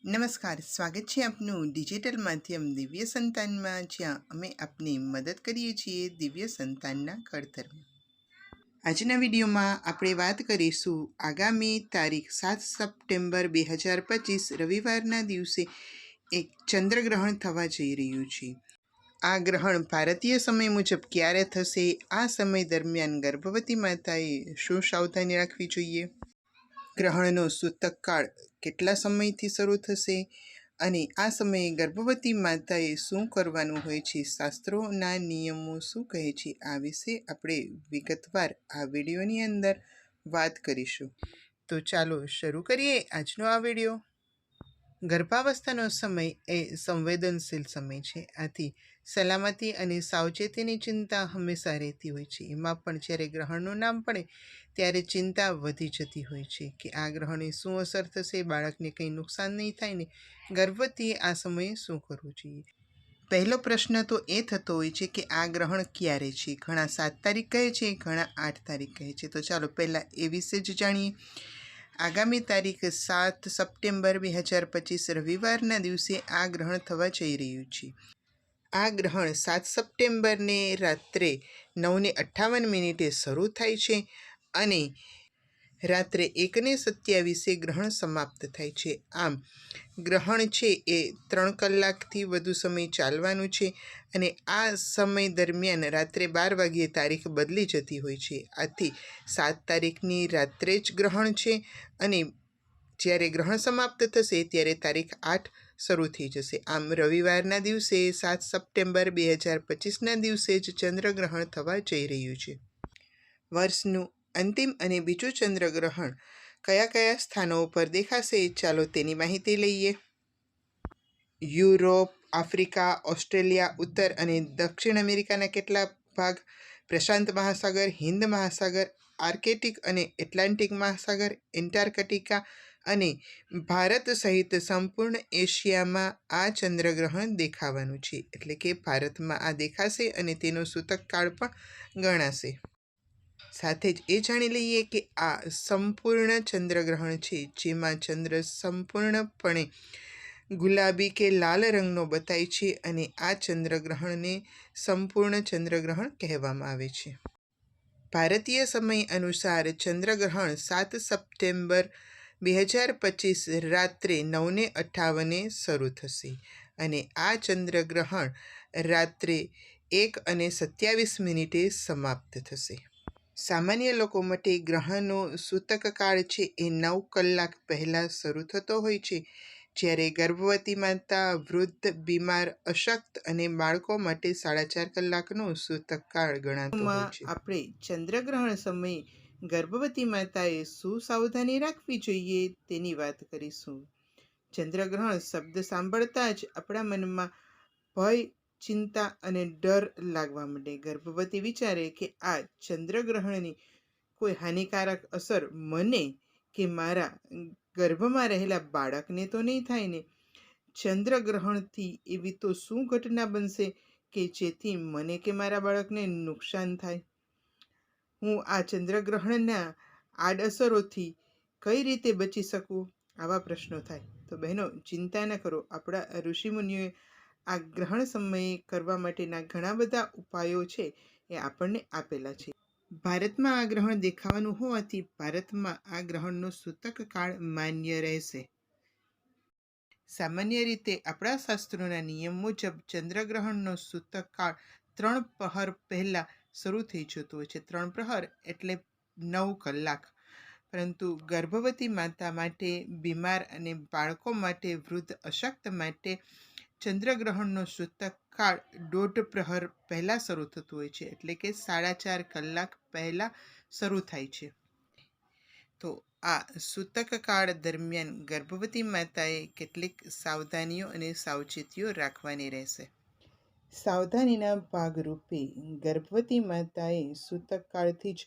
નમસ્કાર, સ્વાગત છે આપનું ડિજિટલ માધ્યમ દિવ્ય સંતાનમાં, જ્યાં અમે આપની મદદ કરીએ છીએ દિવ્ય સંતાનના ઘડતરમાં. આજના વિડીયોમાં આપણે વાત કરીશું આગામી તારીખ 7 સપ્ટેમ્બર 2025 રવિવારના દિવસે એક ચંદ્રગ્રહણ થવા જઈ રહ્યું છે. આ ગ્રહણ ભારતીય સમય મુજબ ક્યારે થશે? આ સમય દરમિયાન ગર્ભવતી માતાએ શું સાવધાની રાખવી જોઈએ? ગ્રહણનો સૂતક કાળ કેટલા સમયથી શરૂ થશે અને આ સમયે ગર્ભવતી માતાએ શું કરવાનું હોય છે? શાસ્ત્રોના નિયમો શું કહે છે? આ વિશે આપણે વિગતવાર આ વિડીયોની અંદર વાત કરીશું. તો ચાલો શરૂ કરીએ આજનો આ વિડીયો. ગર્ભાવસ્થાનો સમય એ સંવેદનશીલ સમય છે. આથી સલામતી અને સાવચેતીની ચિંતા હંમેશા રહેતી હોય છે. એમાં પણ જ્યારે ગ્રહણનું નામ પડે ત્યારે ચિંતા વધી જતી હોય છે કે આ ગ્રહણની શું અસર થશે, બાળકને કંઈ નુકસાન નહીં થાય ને, ગર્ભવતીએ આ સમયે શું કરવું જોઈએ? પહેલો પ્રશ્ન તો એ થતો હોય છે કે આ ગ્રહણ ક્યારે છે? ઘણા 7 તારીખ કહે છે, ઘણા 8 તારીખ કહે છે. તો ચાલો પહેલાં એ વિશે જ જાણીએ. આગામી તારીખ 7 સપ્ટેમ્બર 2025 રવિવારના દિવસે આ ગ્રહણ થવા જઈ રહ્યું છે. આ ગ્રહણ 7 સપ્ટેમ્બરને રાત્રે 9:58 શરૂ થાય છે અને રાત્રે 1:27 ગ્રહણ સમાપ્ત થાય છે. આમ ગ્રહણ છે એ 3 કલાકથી વધુ સમય ચાલવાનું છે અને આ સમય દરમિયાન રાત્રે 12 વાગ્યે તારીખ બદલી જતી હોય છે. આથી 7 તારીખની રાત્રે જ ગ્રહણ છે અને જ્યારે ગ્રહણ સમાપ્ત થશે ત્યારે તારીખ 8 શરૂ થઈ જશે. આમ રવિવારના દિવસે 7 સપ્ટેમ્બર 2025ના દિવસે જ ચંદ્રગ્રહણ થવા જઈ રહ્યું છે. વર્ષનું અંતિમ અને બીજું ચંદ્રગ્રહણ કયા કયા સ્થાનો ઉપર દેખાશે? ચાલો તેની માહિતી લઈએ. યુરોપ, આફ્રિકા, ઓસ્ટ્રેલિયા, ઉત્તર અને દક્ષિણ અમેરિકાના કેટલાક ભાગ, પ્રશાંત મહાસાગર, હિન્દ મહાસાગર, આર્કટિક અને એટલાન્ટિક મહાસાગર, એન્ટાર્કટિકા અને ભારત સહિત સંપૂર્ણ એશિયામાં આ ચંદ્રગ્રહણ દેખાવાનું છે. એટલે કે ભારતમાં આ દેખાશે અને તેનો સૂતક કાળ પણ ગણાશે. સાથે જ એ જાણી લઈએ કે આ સંપૂર્ણ ચંદ્રગ્રહણ છે, જેમાં ચંદ્ર સંપૂર્ણપણે ગુલાબી કે લાલ રંગનો બતાય છે અને આ ચંદ્રગ્રહણને સંપૂર્ણ ચંદ્રગ્રહણ કહેવામાં આવે છે. ભારતીય સમય અનુસાર ચંદ્રગ્રહણ 7 સપ્ટેમ્બર 2025 રાત્રે 9:58 શરૂ થશે અને આ ચંદ્રગ્રહણ રાત્રે 1:27 સમાપ્ત થશે. સામાન્ય લોકો માટે ગ્રહણનો સૂતક કાળ છે એ 9 કલાક પહેલાં શરૂ થતો હોય છે, જ્યારે ગર્ભવતી માતા, વૃદ્ધ, બીમાર, અશક્ત અને બાળકો માટે 4.5 કલાકનો સૂતક કાળ ગણાતો હોય છે. આપણે ચંદ્રગ્રહણ સમયે ગર્ભવતી માતાએ શું સાવધાની રાખવી જોઈએ તેની વાત કરીશું. ચંદ્રગ્રહણ શબ્દ સાંભળતા જ આપણા મનમાં ભય, ચિંતા અને ડર લાગવા માંડે. ગર્ભવતી વિચારે કે આ ચંદ્રગ્રહણની કોઈ હાનિકારક અસર મને કે મારા ગર્ભમાં રહેલા બાળકને તો નહીં થાય ને? ચંદ્રગ્રહણથી એવી તો શું ઘટના બનશે કે જેથી મને કે મારા બાળકને નુકસાન થાય? હું આ ચંદ્રગ્રહણના આડઅસરોથી કઈ રીતે બચી શકું? આવા પ્રશ્નો થાય. તો બહેનો, ચિંતા ન કરો. આપણા ઋષિમુનિઓએ આ ગ્રહણ સમયે કરવા માટેના ઘણા બધા ઉપાયો છે એ આપણને આપેલા છે. ભારતમાં આ ગ્રહણ દેખાવાનું હોવાથી ભારતમાં આ ગ્રહણનો સૂતક કાળ માન્ય રહેશે. સામાન્ય રીતે આપણા શાસ્ત્રોના નિયમ મુજબ ચંદ્રગ્રહણનો સૂતક કાળ 3 પ્રહર પહેલાં શરૂ થઈ જતો હોય છે. 3 પ્રહર એટલે 9 કલાક. પરંતુ ગર્ભવતી માતા માટે, બીમાર અને બાળકો માટે, વૃદ્ધ, અશક્ત માટે ચંદ્રગ્રહણનો સૂતક કાળ 1.5 પ્રહર પહેલાં શરૂ થતું હોય છે, એટલે કે 4.5 કલાક પહેલાં શરૂ થાય છે. તો આ સૂતક કાળ દરમિયાન ગર્ભવતી માતાએ કેટલીક સાવધાનીઓ અને સાવચેતીઓ રાખવાની રહેશે. સાવધાનીના ભાગરૂપે ગર્ભવતી માતાએ સૂતક કાળથી જ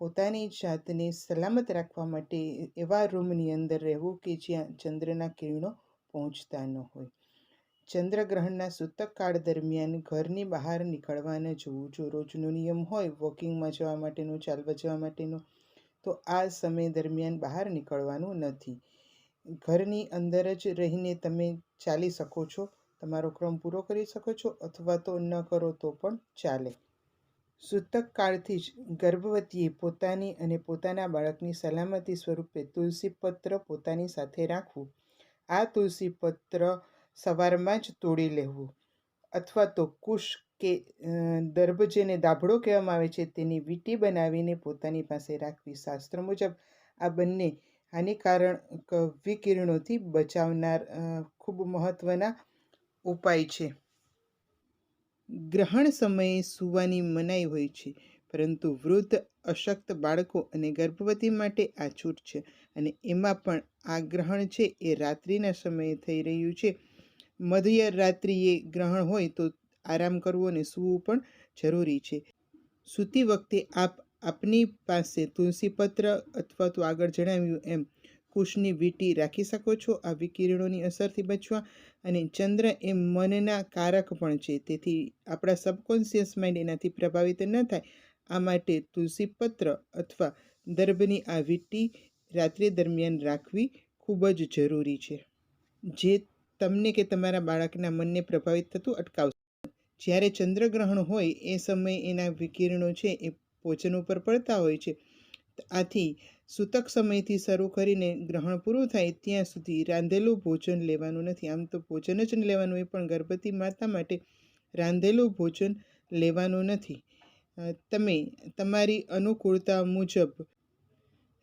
પોતાની જાતને સલામત રાખવા માટે એવા રૂમની અંદર રહેવું કે જ્યાં ચંદ્રના કિરણો પહોંચતા ન હોય. ચંદ્રગ્રહણના સૂતક કાળ દરમિયાન ઘરની બહાર નીકળવા ન જવું. જો રોજનો નિયમ હોય વોકિંગમાં જવા માટેનો, ચાલવા જવા માટેનો, તો આ સમય દરમિયાન બહાર નીકળવાનું નથી. ઘરની અંદર જ રહીને તમે ચાલી શકો છો, તમારો ક્રમ પૂરો કરી શકો છો, અથવા તો ન કરો તો પણ ચાલે. સૂતક કાળથી જ ગર્ભવતીએ પોતાની અને પોતાના બાળકની સલામતી સ્વરૂપે તુલસી પત્ર પોતાની સાથે રાખવું. આ તુલસી પત્ર સવારમાં જ તોડી લેવું, અથવા તો કુશ કે દર્ભ જેને દાભડો કહેવામાં આવે છે તેની વીંટી બનાવીને પોતાની પાસે રાખવી. શાસ્ત્ર મુજબ આ બંને હાનિકારક વિકિરણોથી બચાવનાર ખૂબ મહત્વના ઉપાય છે. ગ્રહણ સમયે સૂવાની મનાઈ હોય છે, પરંતુ વૃદ્ધ, અશક્ત બાળકો અને ગર્ભવતી માટે આ છૂટ છે. અને એમાં પણ આ ગ્રહણ છે એ રાત્રિના સમયે થઈ રહ્યું છે. મધ્યરાત્રિએ ગ્રહણ હોય તો આરામ કરવો અને સૂવું પણ જરૂરી છે. સૂતી વખતે આપની પાસે તુલસી પત્ર અથવા તો આગળ જણાવ્યું એમ કુશની વીંટી રાખી શકો છો. આ વિકિરણોની અસરથી બચવા. અને ચંદ્ર એ મનના કારક પણ છે, તેથી આપણા સબકોન્શિયસ માઇન્ડ એનાથી પ્રભાવિત ન થાય. આ માટે તુલસી પત્ર અથવા દર્ભની આ વીંટી રાત્રિ દરમિયાન રાખવી ખૂબ જ જરૂરી છે, જે તમને કે તમારા બાળકના મનને પ્રભાવિત થતું અટકાવશે. જ્યારે ચંદ્રગ્રહણ હોય એ સમયે એના વિકિરણો છે એ ભોજન ઉપર પડતા હોય છે. આથી સૂતક સમયથી શરૂ કરીને ગ્રહણ પૂરું થાય ત્યાં સુધી રાંધેલું ભોજન લેવાનું નથી. આમ તો ભોજન જ લેવાનું હોય, પણ ગર્ભવતી માતા માટે રાંધેલું ભોજન લેવાનું નથી. તમે તમારી અનુકૂળતા મુજબ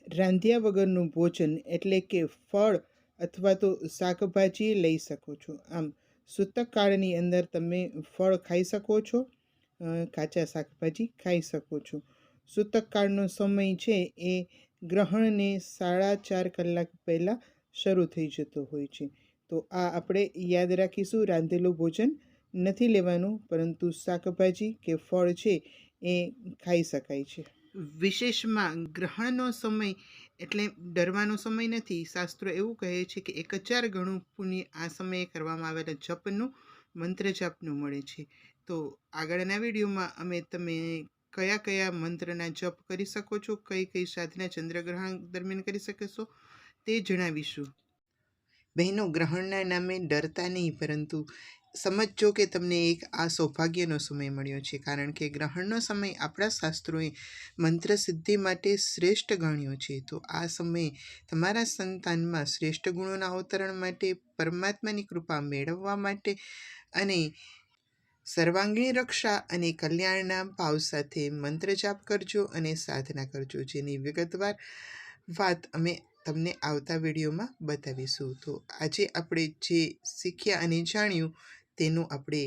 રાંધ્યા વગરનું ભોજન એટલે કે ફળ અથવા તો શાકભાજી લઈ શકો છો. આમ સૂતક કાળની અંદર તમે ફળ ખાઈ શકો છો, કાચા શાકભાજી ખાઈ શકો છો. સૂતક કાળનો સમય છે એ ગ્રહણને 4.5 કલાક પહેલાં શરૂ થઈ જતો હોય છે. તો આ આપણે યાદ રાખીશું. રાંધેલું ભોજન નથી લેવાનું, પરંતુ શાકભાજી કે ફળ છે એ ખાઈ શકાય છે. વિશેષમાં ગ્રહણનો સમય એટલે ડરવાનો સમય નથી. શાસ્ત્રો એવું કહે છે કે 1000 ગણું પુણ્ય આ સમયે કરવામાં આવેલા જપનું, મંત્ર જાપનું મળે છે. તો આગળના વિડીયોમાં અમે તમે કયા કયા મંત્રના જપ કરી શકો છો, કઈ કઈ સાધના ચંદ્રગ્રહણ દરમિયાન કરી શકશો તે જણાવીશું. બહેનો, ગ્રહણના નામે ડરતા નહીં, પરંતુ સમજો કે તમને એક આ સૌભાગ્યનો સમય મળ્યો છે. કારણ કે ગ્રહણનો સમય આપણા શાસ્ત્રોએ મંત્ર સિદ્ધિ માટે શ્રેષ્ઠ ગણ્યો છે. તો આ સમયે તમારા સંતાનમાં શ્રેષ્ઠ ગુણોના અવતરણ માટે, પરમાત્માની કૃપા મેળવવા માટે અને સર્વાંગીણ રક્ષા અને કલ્યાણના ભાવ સાથે મંત્ર જાપ કરજો અને સાધના કરજો, જેની વિગતવાર વાત અમે તમને આવતા વિડીયોમાં બતાવીશું. તો આજે આપણે જે શીખ્યા અને જાણ્યું તેનું આપણે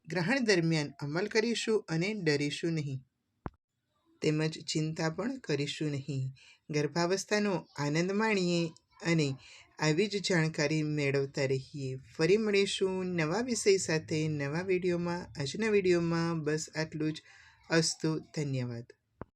ગ્રહણ દરમિયાન અમલ કરીશું અને ડરીશું નહીં, તેમજ ચિંતા પણ કરીશું નહીં. ગર્ભાવસ્થાનો આનંદ માણીએ અને આવી જ જાણકારી મેળવતા રહીએ. ફરી મળીશું નવા વિષય સાથે નવા વિડીયોમાં. આજના વિડીયોમાં બસ આટલું જ. અસ્તુ. ધન્યવાદ.